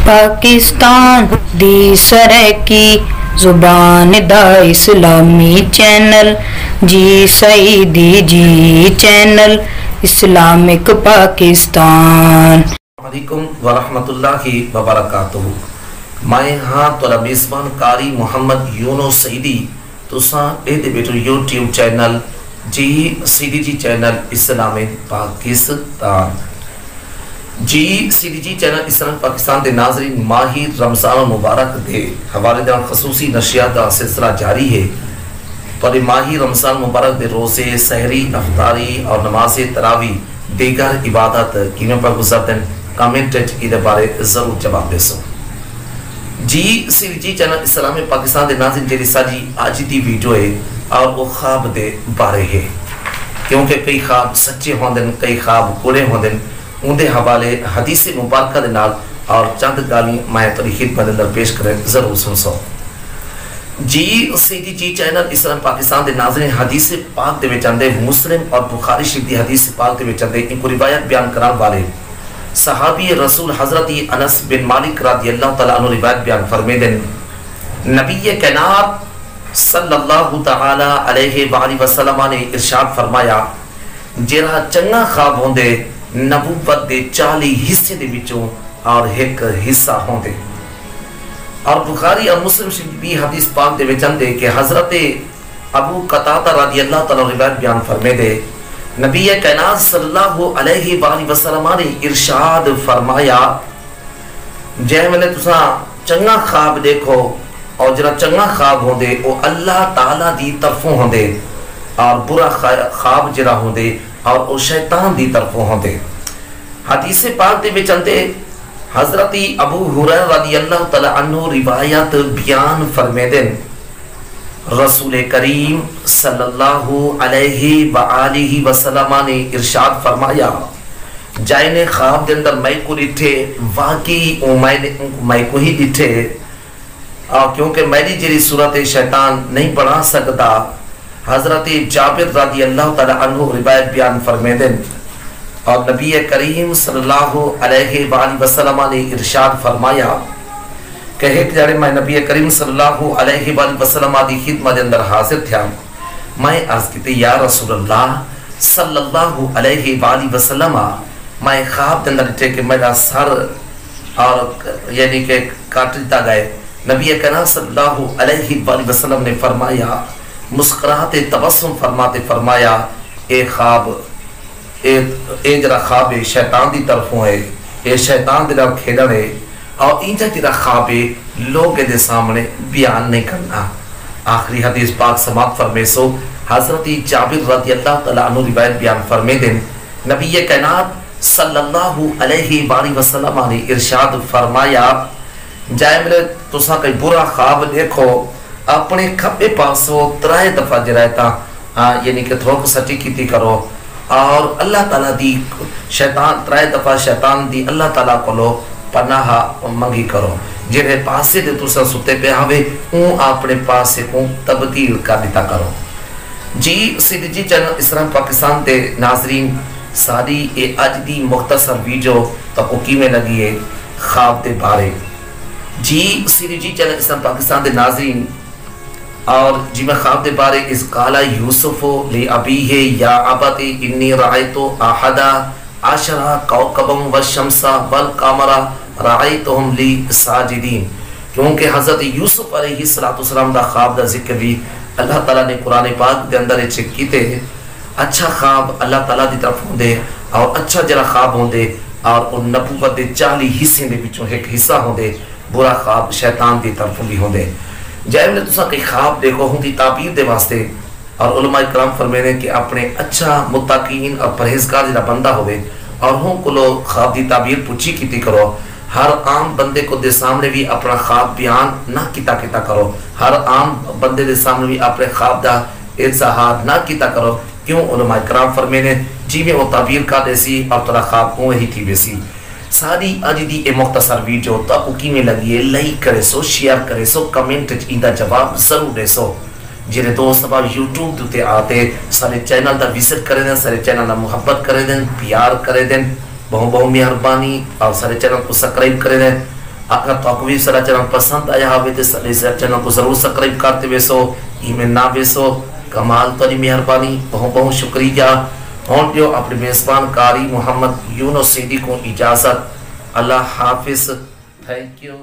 پاکستان دی سرکی زبان دا اسلامی چینل جی سعیدی جی channel Islamic Pakistan. السلام علیکم ورحمۃ اللہ وبرکاتہ۔ میں ہاں تو میزبان قاری محمد یونس سعیدی تساں اے دے بیٹو یوٹیوب چینل جی سعیدی جی چینل اسلامک پاکستان جی سعیدی جی چینل اسلام پاکستان دے ناظرین، ماہی رمضان مبارک دے حوالے دے خصوصی نشریات دا سلسلہ جاری ہے۔ تو ماہی رمضان مبارک دے روزے، سحری، افطاری اور نماز تراویح دیگر عبادت کیویں پر گزرتے ہیں، کامنٹ ادھر بارے ضرور جواب دے سو۔ جی سعیدی جی چینل اسلام پاکستان دے ناظرین، جیڑی ساجی آج دی ویڈیو ہے اور وہ خواب دے بارے ہے، کیونکہ کئی خواب سچے ہوندن، کئی خواب کوڑے ہوندن۔ ان دے حوالے حدیث مبارکہ دے نال اور چند گالی میں تری خدمت اندر پیش کریں، ضرور سن سو۔ جی سعیدی جی چینل اسلام پاکستان دے ناظرین، حدیث پاک دے وچ اندے مسلم اور بخاری شریف دی حدیث پاک دے وچ اندے ان کو روایت بیان کران والے صحابی رسول حضرت انس بن مالک رضی اللہ تعالیٰ عنہ روایت بیان فرمے دن، نبی کائنات صلی اللہ تعالی علیہ وآلہ وسلم نے ارشاد فرمایا، جیڑا چنگا خواب ہوندے نبوت دے 40 حصے دے وچوں اور ایک حصہ ہوندے۔ اور بخاری اور مسلم شریف بھی حدیث پاک دے وچ اندے کہ حضرت ابو قتادہ رضی اللہ تعالیٰ روایت بیان فرمے دے، نبی کائنات صلی اللہ علیہ وآلہ وسلم نے ارشاد فرمایا، جے ویلے تساں چنگا خواب دیکھو اور جڑا چنگا خواب ہوندے او اللہ تعالیٰ دی طرفوں ہوندے، اور برا خواب جڑا ہوندے اور او شیطان دی طرفوں ہوندے۔ حدیث پاک دے وچ اندے حضرت ابو ہریرہ رضی اللہ تعالی عنہ روایت بیان فرمے دن، رسول کریم صلی اللہ علیہ وآلہ وسلم نے ارشاد فرمایا، جائے خواب دے اندر میں کو ڈٹھے، واقعی میں کو ہی ڈٹھے، کیونکہ میری جیری صورت شیطان نہیں بڑھا سکتا۔ حضرت جابر رضی اللہ تعالی عنہ روایت بیان فرمے دن، اور نبی کریم صلی اللہ علیہ وآلہ وسلم نے ارشاد فرمایا کہ ایک جڑے میں نبی کریم صلی اللہ علیہ وآلہ وسلم دی خدمت اندر حاضر تھا، میں عرض کیتے یا رسول اللہ صلی اللہ علیہ وآلہ وسلم، میں خواب اندر ڈٹھے کہ میرا سر اور یعنی کہ کاٹ دیتا گئے۔ نبی کریم صلی اللہ علیہ وآلہ وسلم نے فرمایا، مسکراتے تبسم فرماتے فرمایا، اے خواب، اے جرا خواب شیطان دی طرفوں ہے، اے شیطان دے نال کھیڈن ہے، اور اینجا جرا خواب لوگ دے سامنے بیان نہیں کرنا۔ آخری حدیث پاک سماعت فرمے سو، حضرت جابر رضی اللہ تعالیٰ عنہ روایت بیان فرمے دن، نبی کائنات صلی اللہ علیہ وآلہ وسلم نے ارشاد فرمایا، جائے ملے تساں کوئی برا خواب دیکھو، اپنے کھبے پاسوں 3 دفعہ جرائتا یعنی کہ تھوڑا کو سٹی کیتی کرو، اور اللہ تعالیٰ دی شیطان 3 دفعہ شیطان دی اللہ تعالیٰ کو لو پناہ منگی کرو، جنہیں پاسے دے تسا ستے پہ ہوئے اون اپنے پاسے کو تبدیل کر دیتا کرو۔ جی سعیدی جی چینل اسلام پاکستان دے ناظرین، ساری اے اج دی مختصر ویڈیو تو کی میں لگی ہے خواب دے بارے۔ جی سعیدی جی چینل اسلام پاکستان دے ناظرین، اور جی میں خواب دے بارے، اس قال یوسف لی ابیہ یا ابت انی رأیت احد عشر کوکبا والشمس والقمر رأیتہم لی ساجدین، کیونکہ حضرت یوسف علیہ السلام دا خواب دا ذکر بھی اللہ تعالیٰ نے قرآن پاک دے اندر چیک کیتے ہیں۔ اچھا خواب اللہ تعالیٰ دی طرف ہوندے، اور اچھا جرا خواب ہوندے، اور ان نبوت دے 40 حصے دے وچوں ایک حصہ ہوندے، برا خواب شیطان دی طرف بھی ہوندے۔ جائے میں تساں کئی خواب دیکھو ہوں دی تعبیر دے واسطے، اور علماء کرام فرمینے کہ اپنے اچھا متقین اور پرہیزگار جڑا بندہ ہوئے اور ہوں کو لو خواب دی تعبیر پوچھی کیتی کرو، ہر عام بندے کو دے سامنے بھی اپنا خواب بیان نہ کیتا کرو، ہر عام بندے دے سامنے بھی اپنے خواب دا اظہار نہ کیتا کرو، کیوں علماء کرام فرمینے جی میں وہ تعبیر کا دیسی اور ترا خواب کو ہی تھی بیسی۔ ساری آج دی اے مختصر ویڈیو تا اکی میں لگی ہے، لائک کرے سو، شیئر کرے سو، کمنٹ اندہ جواب ضرور دے سو۔ جنہیں دوست اب یوٹیوب دوتے آتے سارے چینل دا وزٹ کرے دیں، سارے چینل دا محبت کرے دیں، پیار کرے دیں، بہت بہت مہربانی، اور سارے چینل کو سبسکرائب کرے دیں، اگر تو بھی سارا چینل پسند آیا ہوئے تو چینل کو ضرور سبسکرائب کرتے ویسو، ای میل نہ ویسو، کمال تاری مہربانی، بہت بہت شکریہ۔ ہون دیو اپنے میزبان قاری محمد یونس سیدی کو اجازت، اللہ حافظ، تھینک یو۔